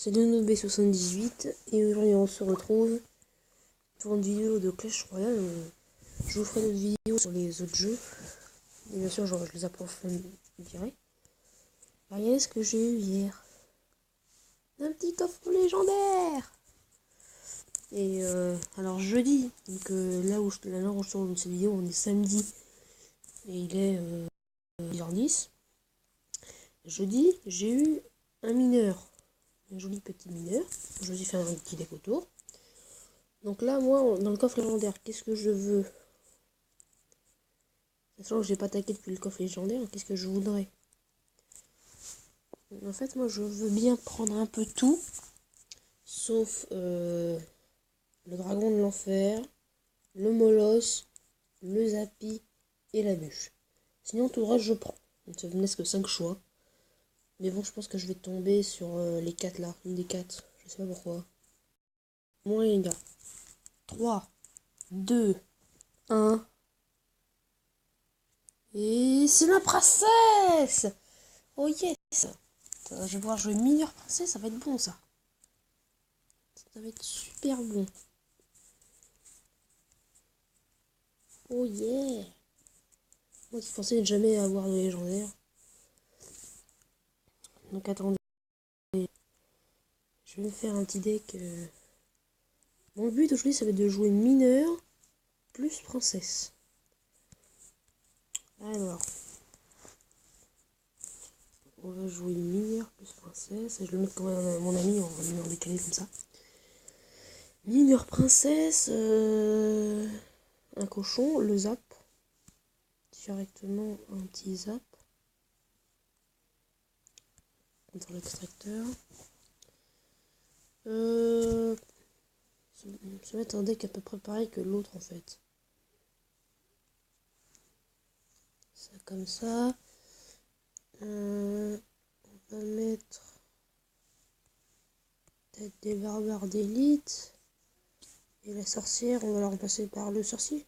C'est LenoB78 et aujourd'hui on se retrouve pour une vidéo de Clash Royale. Je vous ferai d'autres vidéos sur les autres jeux et bien sûr je les approfondirai. Regardez ce que j'ai eu hier, un petit coffre légendaire. Et alors jeudi, donc là où je tourne cette vidéo, on est samedi et il est 10h10. Jeudi j'ai eu un mineur, un joli petit mineur. Je vous ai fait un petit deck autour. Donc là, moi, dans le coffre légendaire, qu'est-ce que je veux? Sachant que j'ai pas attaqué depuis le coffre légendaire, qu'est-ce que je voudrais? En fait, moi, je veux bien prendre un peu tout, sauf le dragon de l'enfer, le molosse, le zapi et la bûche. Sinon, tout le reste, je prends. Donc, ça me laisse que 5 choix. Mais bon, je pense que je vais tomber sur les 4 là, une des 4. Je sais pas pourquoi. Bon, les gars. 3, 2, 1. Et c'est la princesse! Oh yes! Je vais pouvoir jouer mineur princesse, ça va être bon ça. Ça va être super bon. Oh yeah! Moi qui pensais ne jamais avoir de légendaire. Donc attendez. Je vais me faire un petit deck. Mon but aujourd'hui ça va être de jouer mineur plus princesse. Alors. On va jouer mineur plus princesse. Et je le mets quand même à mon ami, on va le mettre en décalé comme ça. Mineur princesse. Un cochon, le zap. Directement un petit zap. Dans l'extracteur. Ça va être un deck à peu près pareil que l'autre en fait. Ça comme ça. On va mettre peut-être des barbares d'élite. Et la sorcière, on va la remplacer par le sorcier.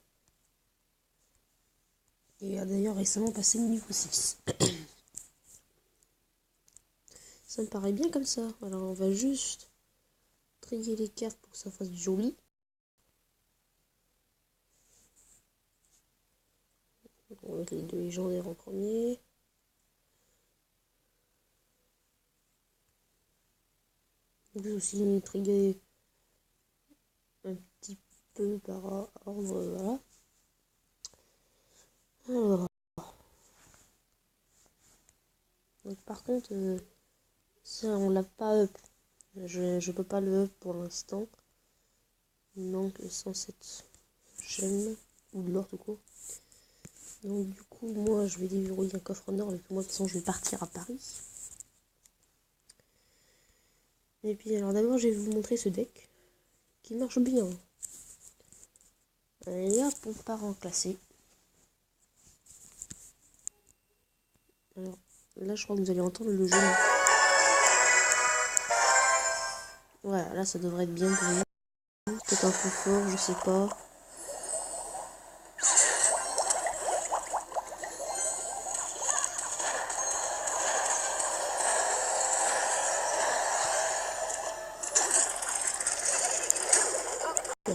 Et a d'ailleurs récemment passé niveau 6. Ça me paraît bien comme ça. Alors on va juste trier les cartes pour que ça fasse joli. On va mettre les 2 légendaires en premier. On peut aussi triguer un petit peu par ordre, voilà. Alors, donc par contre, ça on l'a pas up. Je peux pas le up pour l'instant. Donc sans cette gemme ou de l'or tout court. Donc du coup moi je vais déverrouiller un coffre en or avec moi de toute façon je vais partir à Paris. Et puis alors d'abord je vais vous montrer ce deck qui marche bien. Et hop on part en classé. Alors là je crois que vous allez entendre le jeu. Voilà, là ça devrait être bien pour vous. Peut-être un peu fort, je sais pas.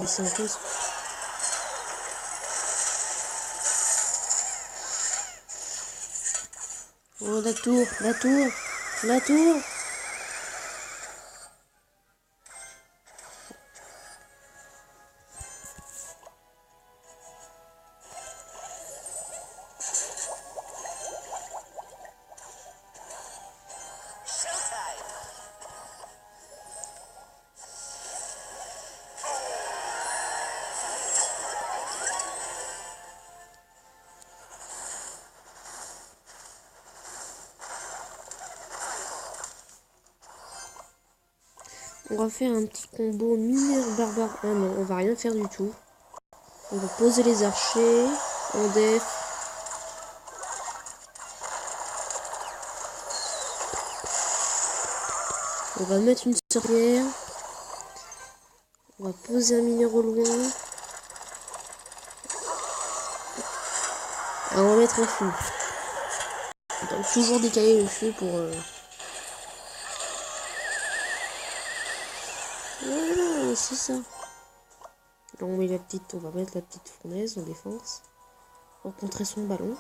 C'est un peu... Oh la tour, la tour, la tour. On va faire un petit combo mineur barbare. Ah non, on va rien faire du tout. On va poser les archers en def. On va mettre une sorcière. On va poser un mineur au loin. Et on va mettre un fou. Donc toujours décaler le feu pour... Voilà, c'est ça. Là, on va mettre la petite fournaise en défense. Pour contrer son ballon.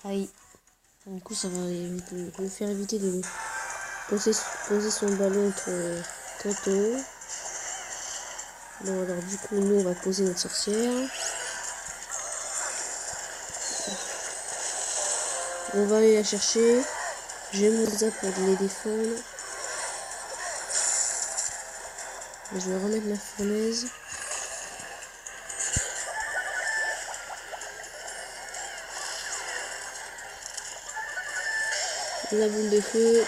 Aïe. Du coup, ça va me faire éviter de poser son ballon trop tôt. Bon, alors du coup, nous, on va poser notre sorcière. On va aller la chercher. J'ai mon zap pour les défendre. Je vais remettre la fournaise. La boule de feu.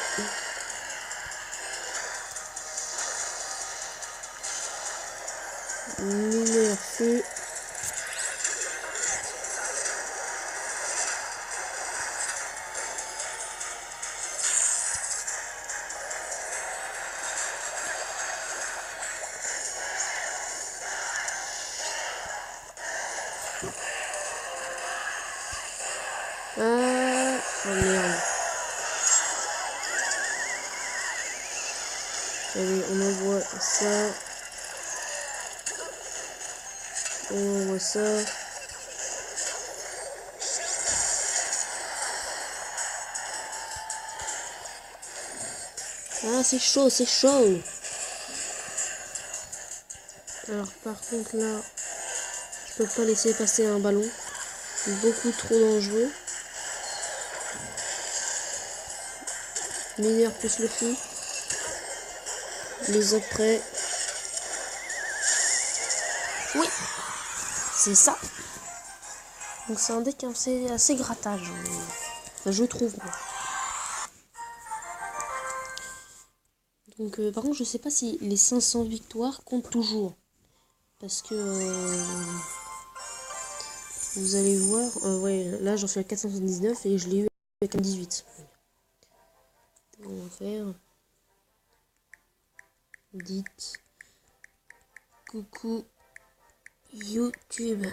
Mineur feu. Ah, oh merde. Allez, on envoie ça. On envoie ça. Ah, c'est chaud, c'est chaud. Alors, par contre, là, je peux pas laisser passer un ballon. Beaucoup trop dangereux. Mineur plus le feu. Les autres prêts. Oui, c'est ça. Donc c'est un deck assez grattage. Enfin, je trouve. Moi. Donc par contre, je sais pas si les 500 victoires comptent toujours. Parce que vous allez voir, ouais, là j'en suis à 479 et je l'ai eu avec un 18. On va faire. Dites coucou YouTube.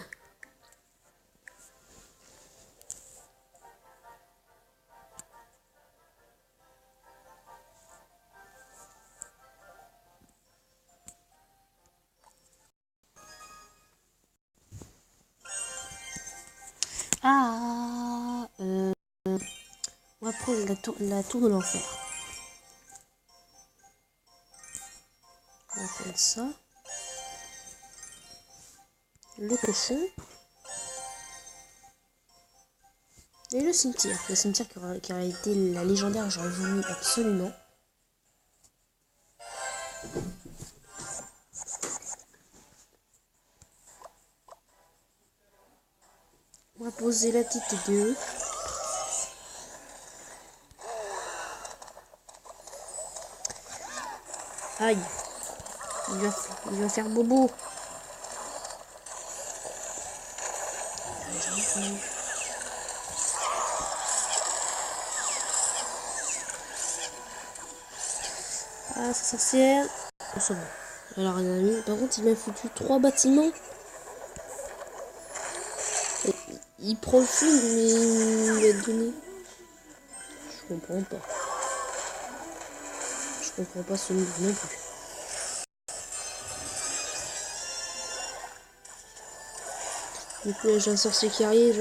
Ah, on va prendre la tour de l'enfer. On va prendre ça. Le cochon. Et le cimetière. Le cimetière qui aurait été la légendaire, j'aurais voulu absolument. On va poser la petite TDE. Aïe. Il va faire bobo. Ah, ça sorcière. Oh, c'est bon. Alors, les amis, par contre, il m'a foutu 3 bâtiments. Et il prend le feu, mais il m'a donné. Je comprends pas. Je comprends pas ce move non plus. Du coup, là, j'ai un sorcier qui arrive,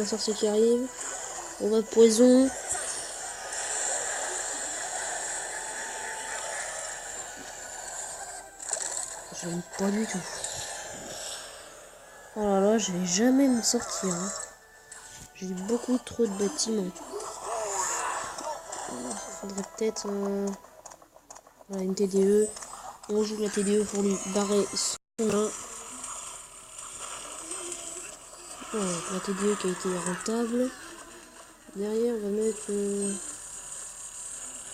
On va poison. J'aime pas du tout. Oh là là, je vais jamais m'en sortir. Hein. J'ai beaucoup trop de bâtiments. Il faudrait peut-être voilà, une TDE. On joue la TDE pour lui barrer son main. Voilà, la TDE qui a été rentable. Derrière, on va mettre...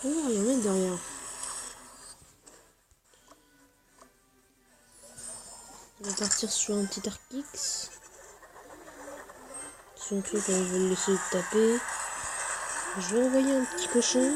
On va rien mettre derrière. On va partir sur un petit Arc-X. Son truc, on va le laisser taper. Je vais envoyer un petit cochon.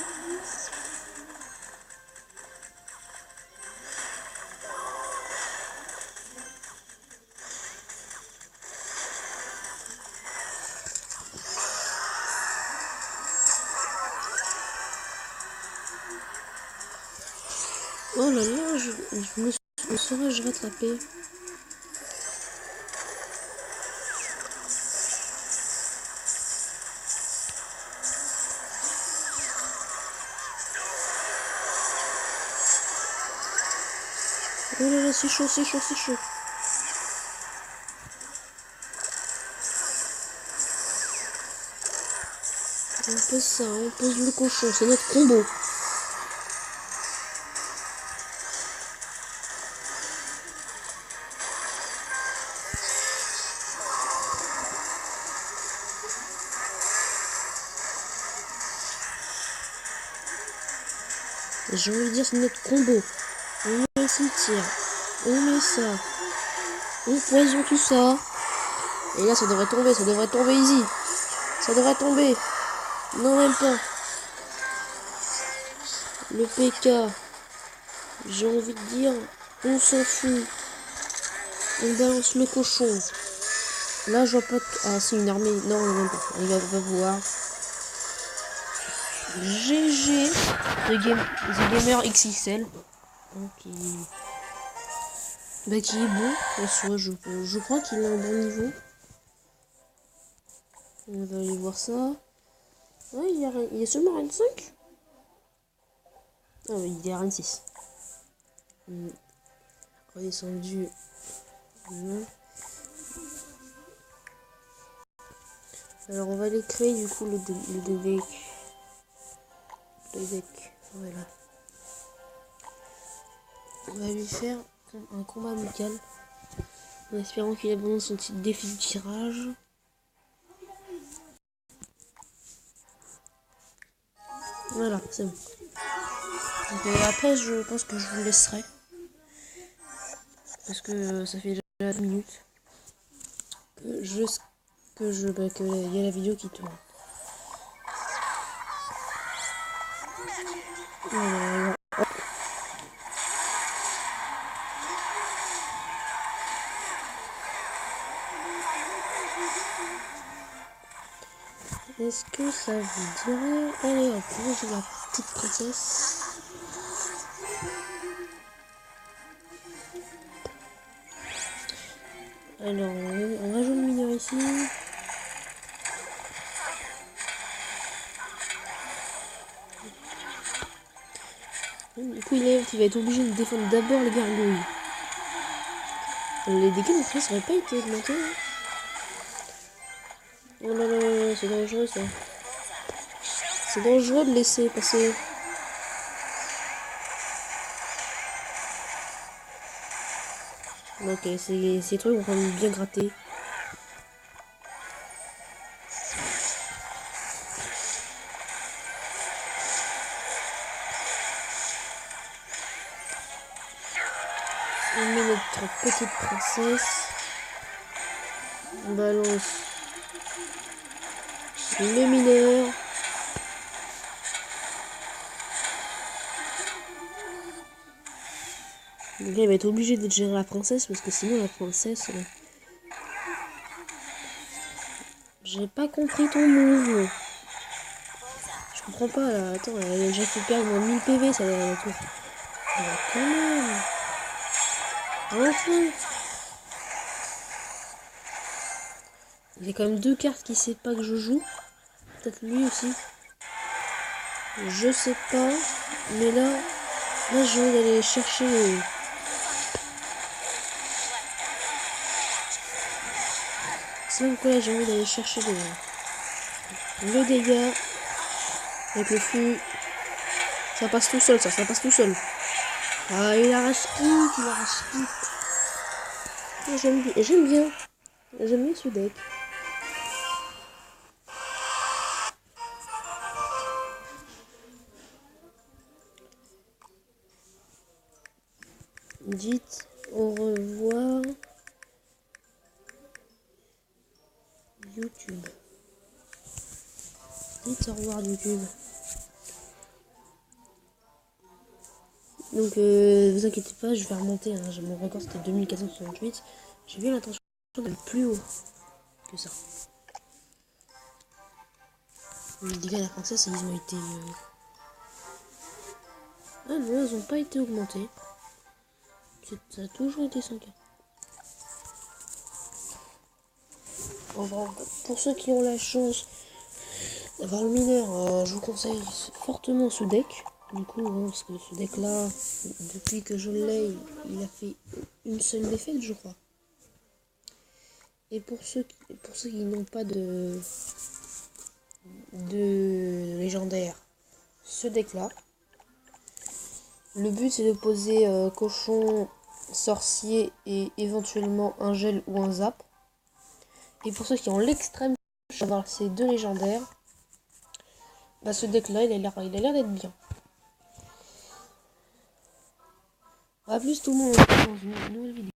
Oh là là, me serais-je rattrapé? Oh là là, c'est chaud, c'est chaud, c'est chaud. On pose ça, on pose le cochon, c'est notre combo. J'ai envie de dire c'est notre combo. On met le cimetière, on met ça, on poison tout ça. Et là ça devrait tomber easy. Ça devrait tomber. Non même pas. Le PK. J'ai envie de dire, on s'en fout. On balance le cochon. Là je vois pas... Ah c'est une armée. Non même pas. Il va voir. GG. The Gamer XXL. Bah, qui est bon en soi, je crois qu'il a un bon niveau. On va aller voir ça. Ouais, il est seulement Rennes 5. Ah oui, il est Rennes 6. Redescendu. Alors on va aller créer du coup le deck. Le deck. Voilà. On va lui faire un combat amical. En espérant qu'il abandonne son petit défi de tirage. Voilà, c'est bon. Donc, après, je pense que je vous laisserai. Parce que ça fait déjà 2 minutes. Que il y a la vidéo qui tourne. Voilà. Est-ce que ça vous dirait... Allez hop, moi j'ai la petite princesse. Alors, on rajoute le mineur ici. Du coup, il va être obligé de défendre d'abord les gargouilles. Les dégâts de France n'auraient pas été augmentés. Hein. Oh là là, c'est dangereux ça. C'est dangereux de laisser passer. Ok, ces trucs vont quand même bien gratter. On met notre petite princesse. On balance le mineur. Donc là, il va être obligé de gérer la princesse parce que sinon la princesse... J'ai pas compris ton move. Je comprends pas là. Attends, elle a déjà fait perdre moins 1000 PV, ça va tout. Quand même. Enfin. Il y a quand même 2 cartes qui sait pas que je joue. Peut-être lui aussi. Je sais pas. Mais là j'ai envie d'aller chercher les... C'est même quoi, j'ai envie d'aller chercher le dégât. Avec le flux. Ça passe tout seul, ça passe tout seul. Ah, il arrache hit. J'aime bien ce deck. Dites au revoir YouTube. Dites au revoir YouTube. Donc vous inquiétez pas, je vais remonter. Hein. Mon record c'était 2468. J'ai bien l'intention d'aller plus haut que ça. Les dégâts de la princesse, ils ont été... Ah non, elles ont pas été augmentées. Ça a toujours été 100K. Enfin, pour ceux qui ont la chance d'avoir le mineur, je vous conseille fortement ce deck. Du coup, parce que ce deck là, depuis que je l'ai, il a fait une seule défaite, je crois. Et pour ceux qui n'ont pas de légendaire, ce deck là, le but c'est de poser cochon, sorcier et éventuellement un gel ou un zap. Et pour ceux qui ont l'extrême d'avoir ces deux légendaires, bah ce deck là il a l'air d'être bien. A plus tout le monde dans une nouvelle vidéo.